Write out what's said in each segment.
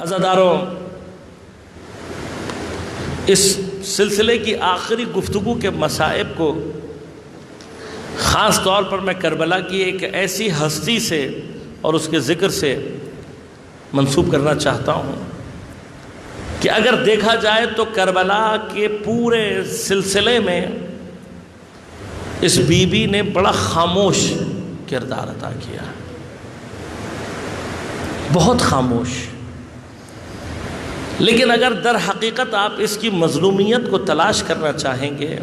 عزاداروں، اس سلسلے کی آخری گفتگو کے مصائب کو خاص طور پر میں کربلا کی ایک ایسی ہستی سے اور اس کے ذکر سے منسوب کرنا چاہتا ہوں کہ اگر دیکھا جائے تو کربلا کے پورے سلسلے میں اس بی بی نے بڑا خاموش کردار ادا کیا، بہت خاموش۔ لیکن اگر در حقیقت آپ اس کی مظلومیت کو تلاش کرنا چاہیں گے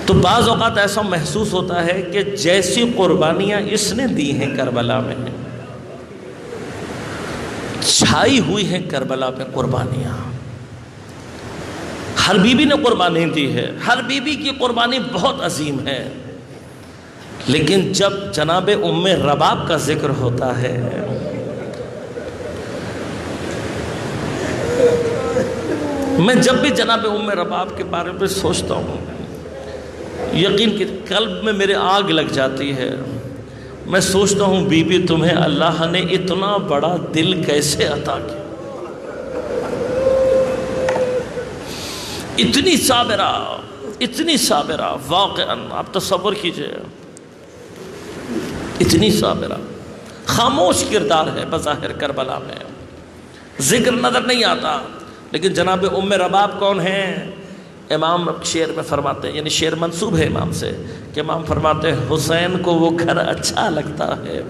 تو بعض اوقات ایسا محسوس ہوتا ہے کہ جیسی قربانیاں اس نے دی ہیں کربلا میں، چھائی ہوئی ہیں کربلا میں قربانیاں۔ ہر بی بی نے قربانی دی ہے، ہر بی بی کی قربانی بہت عظیم ہے، لیکن جب جناب ام رباب کا ذکر ہوتا ہے میں جب بھی جناب ام رباب کے بارے میں سوچتا ہوں یقین کہ قلب میں میرے آگ لگ جاتی ہے۔ میں سوچتا ہوں بی بی تمہیں اللہ نے اتنا بڑا دل کیسے عطا کیا، اتنی صابرہ، واقعاً آپ تصور کیجئے، اتنی صابرہ۔ خاموش کردار ہے بظاہر کربلا میں، ذکر نظر نہیں آتا، لیکن جناب ام رباب کون ہیں؟ امام شعر میں فرماتے ہیں، یعنی شعر منسوب ہے امام سے کہ امام فرماتے ہیں حسین کو وہ گھر اچھا لگتا ہے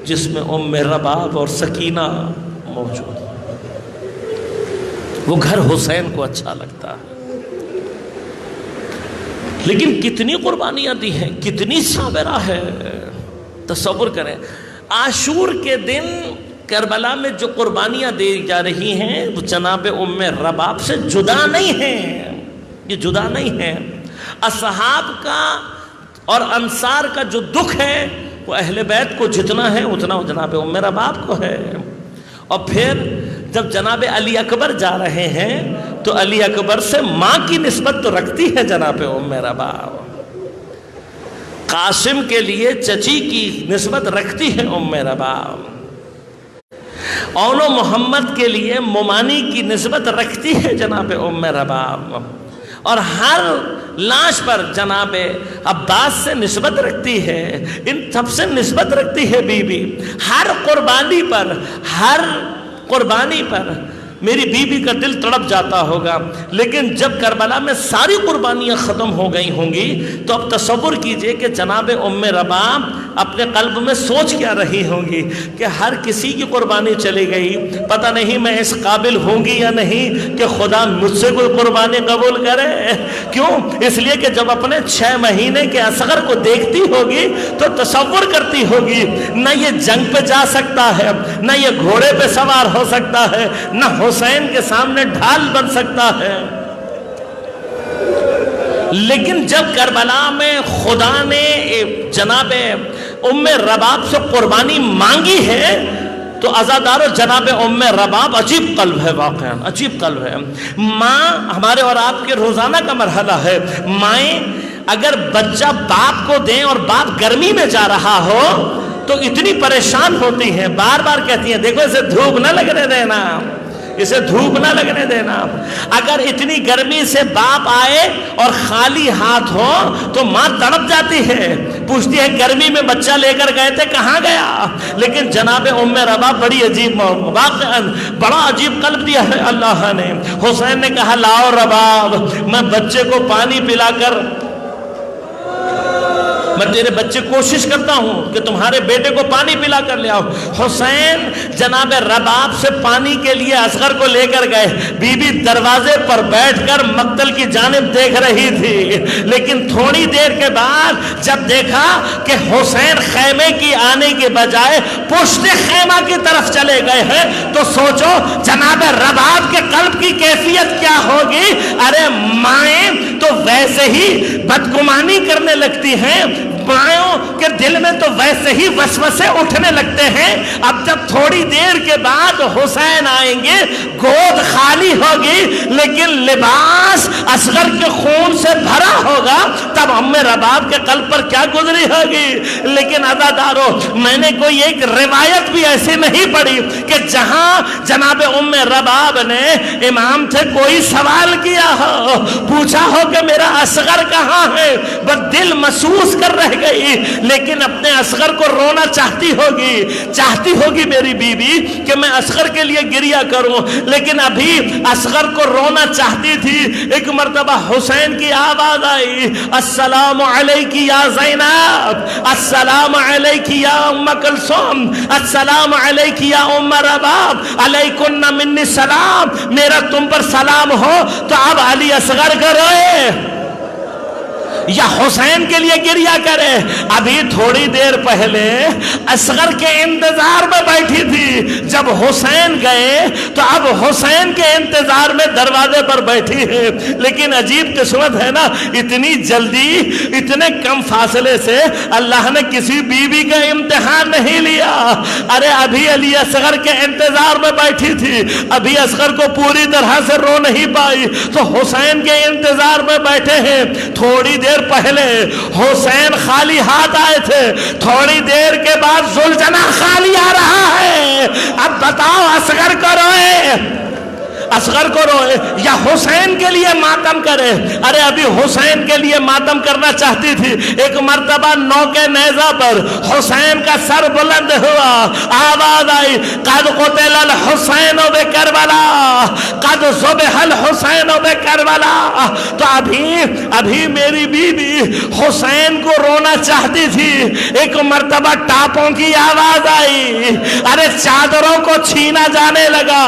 جس میں ام رباب اور سکینہ موجود، وہ گھر حسین کو اچھا لگتا ہے۔ لیکن کتنی قربانیاں دی ہیں، کتنی صابرہ ہے، تصور کریں۔ عاشور کے دن کربلا میں جو قربانیاں دی جا رہی ہیں وہ جناب ام رباب سے جدا نہیں ہیں، یہ جدا نہیں ہیں۔ اصحاب کا اور انصار کا جو دکھ ہے وہ اہل بیت کو جتنا ہے اتنا جناب ام رباب کو ہے۔ اور پھر جب جناب علی اکبر جا رہے ہیں تو علی اکبر سے ماں کی نسبت تو رکھتی ہے جناب ام رباب، قاسم کے لیے چچی کی نسبت رکھتی ہے ام رباب، اونو محمد کے لیے مومانی کی نسبت رکھتی ہے جناب ام رباب، اور ہر لاش پر جناب عباس سے نسبت رکھتی ہے، ان سب سے نسبت رکھتی ہے بی بی۔ ہر قربانی پر میری بی بی کا دل تڑپ جاتا ہوگا، لیکن جب کربلا میں ساری قربانیاں ختم ہو گئی ہوں گی تو اب تصور کیجئے کہ جناب ام رباب اپنے قلب میں سوچ کیا رہی ہوں گی کہ ہر کسی کی قربانی چلی گئی، پتہ نہیں میں اس قابل ہوں گی یا نہیں کہ خدا مجھ سے کوئی قربانی قبول کرے۔ کیوں؟ اس لیے کہ جب اپنے 6 مہینے کے اصغر کو دیکھتی ہوگی تو تصور کرتی ہوگی نہ یہ جنگ پہ جا سکتا ہے، نہ یہ گھوڑے پہ سوار ہو سکتا ہے، نہ حسین کے سامنے ڈھال بن سکتا ہے۔ لیکن جب کربلا میں خدا نے جناب ام رباب سے قربانی مانگی ہے تو عزادارو جناب ام رباب عجیب قلب ہے، واقعا عجیب قلب ہے۔ ماں ہمارے اور آپ کے روزانہ کا مرحلہ ہے، مائیں اگر بچہ باپ کو دیں اور باپ گرمی میں جا رہا ہو تو اتنی پریشان ہوتی ہیں، بار بار کہتی ہیں دیکھو اسے دھوپ نہ لگنے دینا، اسے دھوپ نہ لگنے دینا۔ اگر اتنی گرمی سے باپ آئے اور خالی ہاتھ ہو تو ماں تڑپ جاتی ہے، پوچھتی ہے گرمی میں بچہ لے کر گئے تھے کہاں گیا؟ لیکن جناب ام رباب بڑی عجیب، واقعاً بڑا عجیب قلب دیا ہے اللہ نے۔ حسین نے کہا لاؤ رباب، میں بچے کو پانی پلا کر، میں تیرے بچے کوشش کرتا ہوں کہ تمہارے بیٹے کو پانی پلا کر لے آؤ۔ حسین جناب رباب سے پانی کے لیے اصغر کو لے کر گئے، بی بی دروازے پر بیٹھ کر مقتل کی جانب دیکھ رہی تھی، لیکن تھوڑی دیر کے بعد جب دیکھا کہ حسین خیمے کی آنے کے بجائے پشت خیمہ کی طرف چلے گئے ہیں تو سوچو جناب رباب کے قلب کی کیفیت کیا ہوگی۔ ارے مائیں تو ویسے ہی بدگمانی کرنے لگتی ہیں، مائوں کے دل میں تو ویسے ہی وسوسے اٹھنے لگتے ہیں. اب جب تھوڑی دیر کے بعد حسین آئیں گے, گود خالی ہوگی لیکن لباس اصغر کے خون سے بھرا ہوگا, تب ام رباب کے قلب پر کیا گزری ہوگی. لیکن عزادارو, میں نے کوئی ایک روایت بھی ایسی نہیں پڑھی کہ جہاں جناب ام رباب نے امام سے کوئی سوال کیا ہو, پوچھا ہو کہ میرا اصغر کہاں ہے. بس دل محسوس کر رہ گئی, لیکن اپنے اصغر کو رونا چاہتی ہوگی میری بیوی کہ میں اصغر کے لیے گریہ کروں, لیکن ابھی اصغر کو رونا چاہتی تھی. ایک مرتبہ حسین کی آواز آئی, السلام علیکی یا زینب, السلام علیکی یا ام کلثوم, السلام علیکی یا ام رباب, علیکن منی سلام, میرا تم پر سلام ہو. تو اب علی اصغر کا روئے یا حسین کے لیے گریہ کرے. ابھی تھوڑی دیر پہلے اصغر کے انتظار میں بیٹھی تھی, جب حسین گئے تو اب حسین کے انتظار میں دروازے پر بیٹھی ہے. لیکن عجیب قسمت ہے نا, اتنی جلدی اتنے کم فاصلے سے اللہ نے کسی بیوی کا امتحان نہیں لیا. ارے ابھی علی اصغر کے انتظار میں بیٹھی تھی, ابھی اصغر کو پوری طرح سے رو نہیں پائی تو حسین کے انتظار میں بیٹھے ہیں. تھوڑی دیر پہلے حسین خالی ہاتھ آئے تھے, تھوڑی دیر کے بعد ذوالجناح خالی آ رہا ہے. اب بتاؤ اصغر کو روئے, اصغر کو روئے یا حسین کے لیے ماتم کرے. ارے ابھی حسین کے لیے ماتم کرنا چاہتی تھی. ایک مرتبہ نوکے نیزہ پر حسین کا سر بلند ہوا, آواز آئی, قد قتل الحسین بکربلا, قد ذبح الحسین بکربلا. تو ابھی میری بیوی حسین کو رونا چاہتی تھی. ایک مرتبہ ٹاپوں کی آواز آئی, ارے چادروں کو چھینا جانے لگا,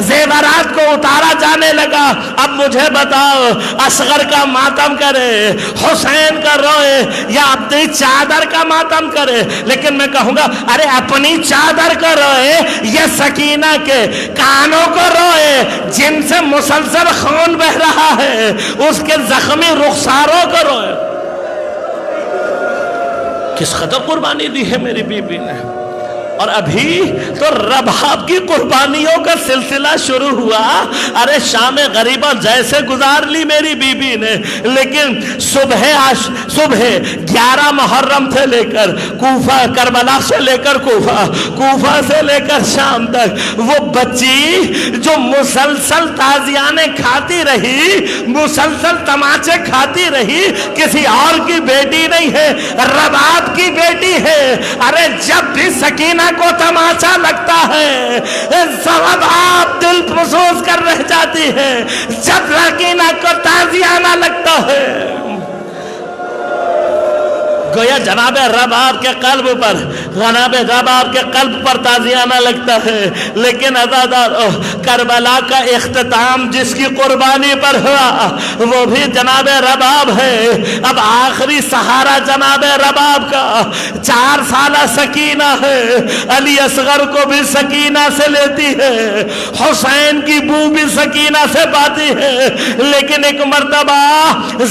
زیورات کو اتارا جانے لگا. اب مجھے بتاؤ, اصغر کا ماتم کرے, حسین کا روئے یا اپنی چادر کا ماتم کرے. لیکن میں کہوں گا ارے اپنی چادر کا روئے یا سکینہ کے کانوں کو روئے جن سے مسلسل خون بہ رہا ہے, اس کے زخمی رخساروں کو روئے. کس قدر قربانی دی ہے میری بیوی نے. اور ابھی تو رباب کی قربانیوں کا سلسلہ شروع ہوا. ارے شام غریبہ جیسے گزار لی میری بیوی نے, لیکن صبح 11 محرم سے لے کر کوفہ, کربلا سے لے کر کوفہ سے لے کر شام تک وہ بچی جو مسلسل تازیانے کھاتی رہی, مسلسل تماچے کھاتی رہی, کسی اور کی بیٹی نہیں ہے, رباب کی بیٹی ہے. ارے جب بھی سکینہ کو تماشا لگتا ہے سب آپ دل محسوس کر رہ جاتی ہے. جب سکینہ کو تازیانہ لگتا ہے گویا جناب رباب کے قلب پر تازیانہ لگتا ہے. لیکن عزادار کربلا کا اختتام جس کی قربانی پر ہوا وہ بھی جناب رباب ہے. اب آخری سہارا جناب رباب کا 4 سالہ سکینہ ہے. علی اصغر کو بھی سکینہ سے لیتی ہے, حسین کی بو بھی سکینہ سے پاتی ہے. لیکن ایک مرتبہ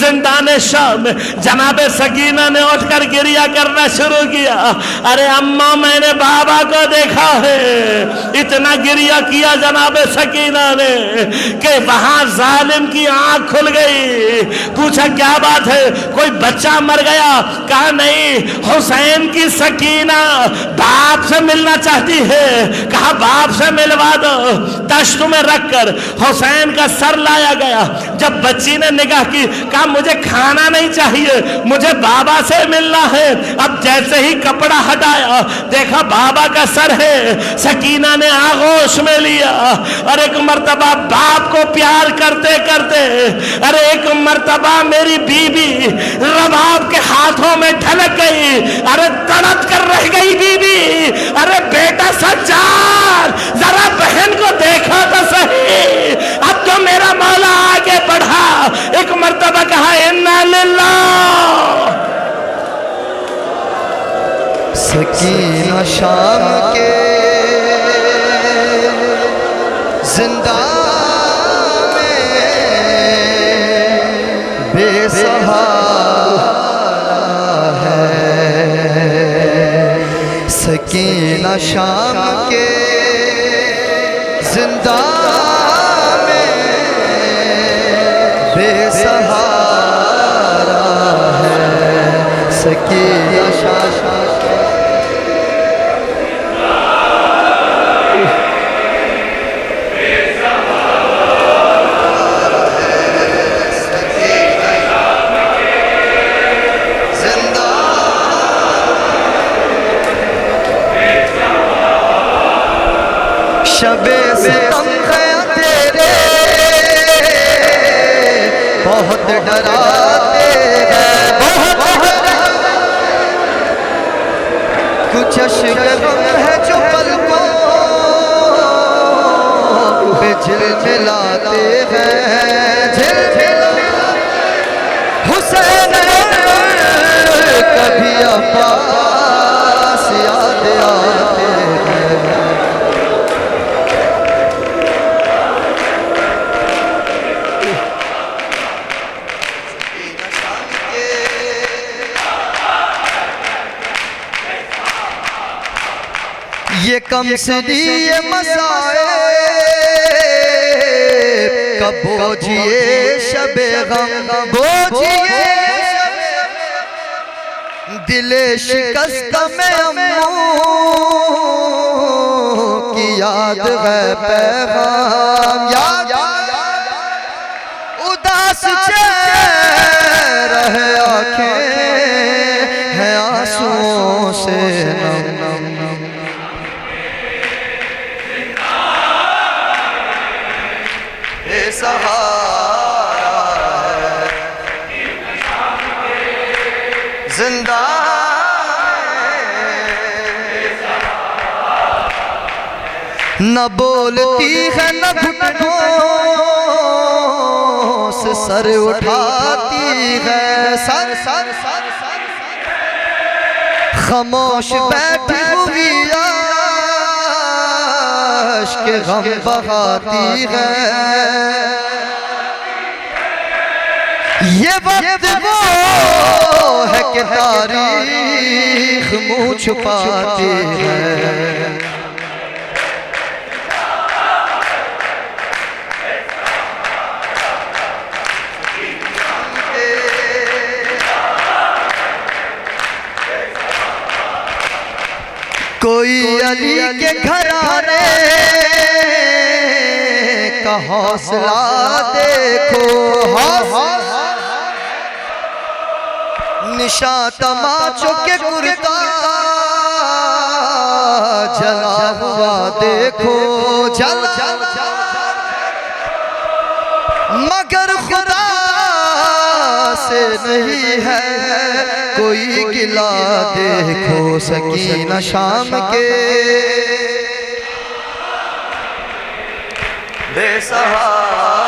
زندان شام جناب سکینہ نے اٹھ کر گریہ کرنا شروع کیا. ارے اماں میں نے بابا کو دیکھا ہے, اتنا گریہ کیا جناب سکینہ نے کہ وہاں ظالم کی آنکھ کھل گئی. پوچھا کیا بات ہے, کوئی بچہ مر گیا؟ کہا نہیں, حسین کی سکینہ باپ سے ملنا چاہتی ہے. کہا باپ سے ملوا دو. دشت میں رکھ کر حسین کا سر لایا گیا. جب بچی نے نگاہ کی کہا مجھے کھانا نہیں چاہیے, مجھے بابا سے ملنا ہے. اب جیسے ہی کپڑا ہٹایا دیکھا بابا کا سر ہے. سکینہ نے آغوش میں لیا اور ایک مرتبہ باپ کو پیار کرتے کرتے ارے ایک مرتبہ میری بیوی رباب کے ہاتھوں میں ڈھلک گئی. ارے تڑپ کر رہ گئی بیوی. ارے بیٹا سجاد ذرا بہن کو دیکھا تو صحیح, اب تو میرا مولا آگے بڑھا. ایک مرتبہ کہا انا للہ. سکینہ شام کے زندان میں بے سہارا ہے. زندہ میں بے سہارا ہے سکینہ شاہ شب ستم ہے تیرے بہت ڈراتے ہیں کچھ عشق غم ہے جو پلکوں پہ جھلملاتے ہیں حسین کبھی عباس یاد آتے ہیں یہ کمسری مسائب کا بوجھئے شب غم بوجھئے دل شکست میں اموں کی یاد ہے پیغام اداس چہرہ ہے آنکھیں ہیں آنسوؤں سے نم سہارا ہے زندہ نہ بولتی ہے نہ گھٹنوں سے سر اٹھاتی ہے خاموش بیٹھی ہوئی عشق غم بہاتی ہے یہ وقت وہ ہے کہ تاریخ منہ چھپاتی ہے کوئی علی کے گھرانے کا حوصلہ دیکھو نشاں تماچوں کے کرتا جلا ہوا دیکھو مگر خدا سے نہیں ہے کوئی گلا دیکھو سکینہ شام کے بے سہارا